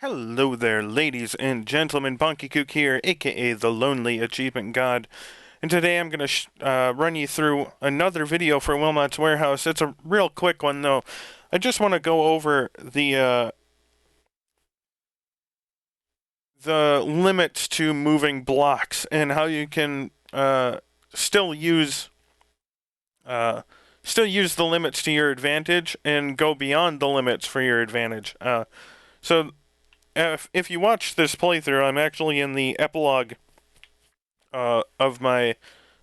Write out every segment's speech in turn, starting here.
Hello there, ladies and gentlemen. Bonkekook here, aka the Lonely Achievement God. And today I'm going to run you through another video for Wilmot's Warehouse. It's a real quick one, though. I just want to go over the limits to moving blocks and how you can still use the limits to your advantage and go beyond the limits for your advantage. So if you watch this playthrough, I'm actually in the epilogue of my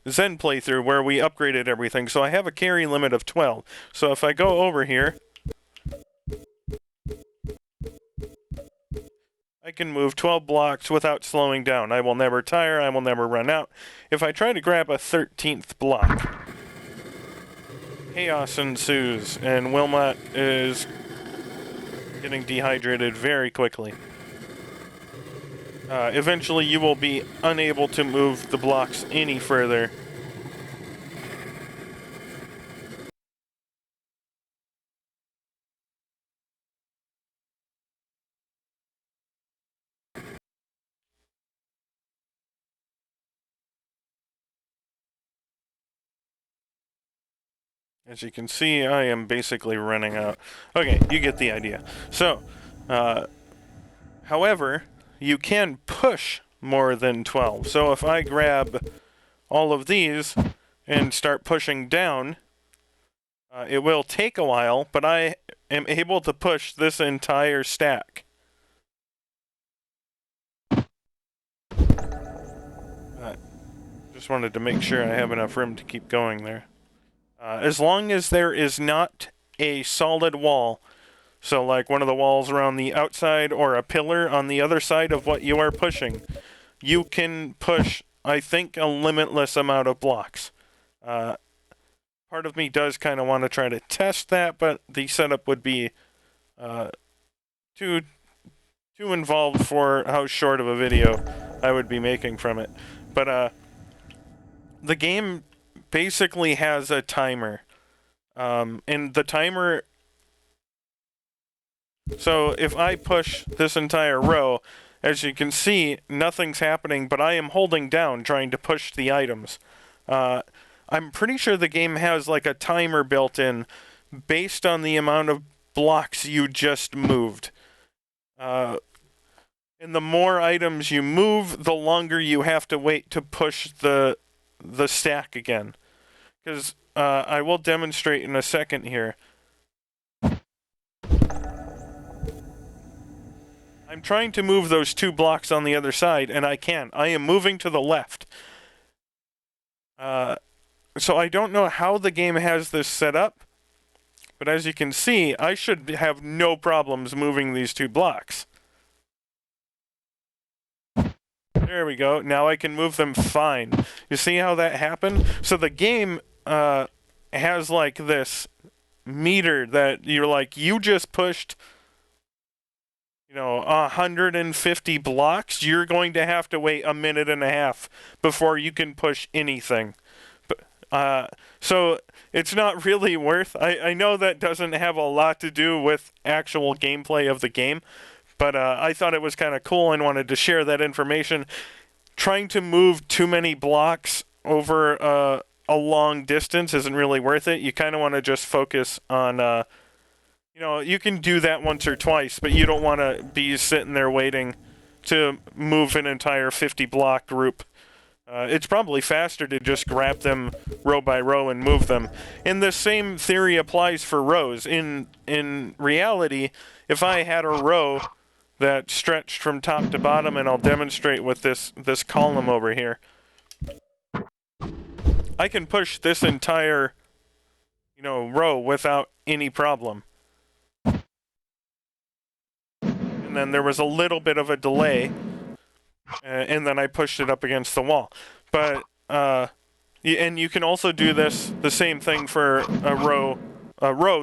Zen playthrough where we upgraded everything. So I have a carry limit of 12. So if I go over here, I can move 12 blocks without slowing down. I will never tire, I will never run out. If I try to grab a 13th block, chaos ensues, and Wilmot is getting dehydrated very quickly. Eventually you will be unable to move the blocks any further. As you can see, I am basically running out. Okay, you get the idea. So, however, you can push more than 12. So if I grab all of these and start pushing down, it will take a while, but I am able to push this entire stack. Just wanted to make sure I have enough room to keep going there. As long as there is not a solid wall, so like one of the walls around the outside or a pillar on the other side of what you are pushing, you can push, I think, a limitless amount of blocks. Part of me does kind of want to try to test that, but the setup would be too involved for how short of a video I would be making from it. But the game basically has a timer. And the timer... So if I push this entire row, as you can see, nothing's happening, but I am holding down trying to push the items. I'm pretty sure the game has like a timer built in based on the amount of blocks you just moved. And the more items you move, the longer you have to wait to push the stack again. Because I will demonstrate in a second here. I'm trying to move those 2 blocks on the other side, and I can't. I am moving to the left. So I don't know how the game has this set up, but as you can see, I should have no problems moving these 2 blocks. There we go. Now I can move them fine. You see how that happened? So the game has like this meter that you're like, you just pushed, 150 blocks. You're going to have to wait a minute and a half before you can push anything. So it's not really worth... I know that doesn't have a lot to do with actual gameplay of the game, but I thought it was kind of cool and wanted to share that information. Trying to move too many blocks over a long distance isn't really worth it. You kind of want to just focus on... you can do that once or twice, but you don't want to be sitting there waiting to move an entire 50-block group. It's probably faster to just grab them row by row and move them. And the same theory applies for rows. In reality, if I had a row that stretched from top to bottom, and I'll demonstrate with this column over here, I can push this entire, row without any problem. And then there was a little bit of a delay, and then I pushed it up against the wall. But and you can also do the same thing for a row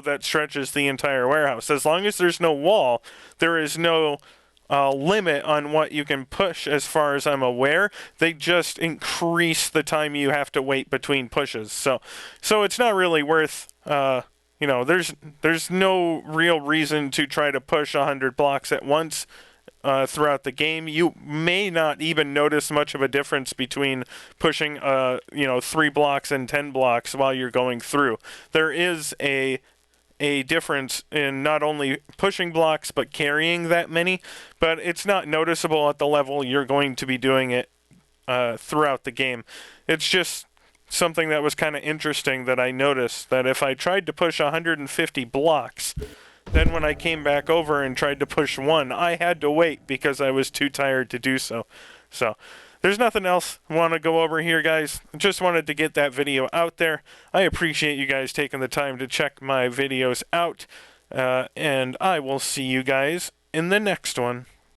that stretches the entire warehouse. As long as there's no wall, there is no limit on what you can push. As far as I'm aware, they just increase the time you have to wait between pushes. So it's not really worth. There's no real reason to try to push 100 blocks at once throughout the game. You may not even notice much of a difference between pushing 3 blocks and 10 blocks while you're going through. There is a difference in not only pushing blocks but carrying that many, but it's not noticeable at the level you're going to be doing it throughout the game. It's just something that was kind of interesting that I noticed, that if I tried to push 150 blocks, then when I came back over and tried to push 1, I had to wait because I was too tired to do so. So there's nothing else I want to go over here, guys. Just wanted to get that video out there. I appreciate you guys taking the time to check my videos out, and I will see you guys in the next one.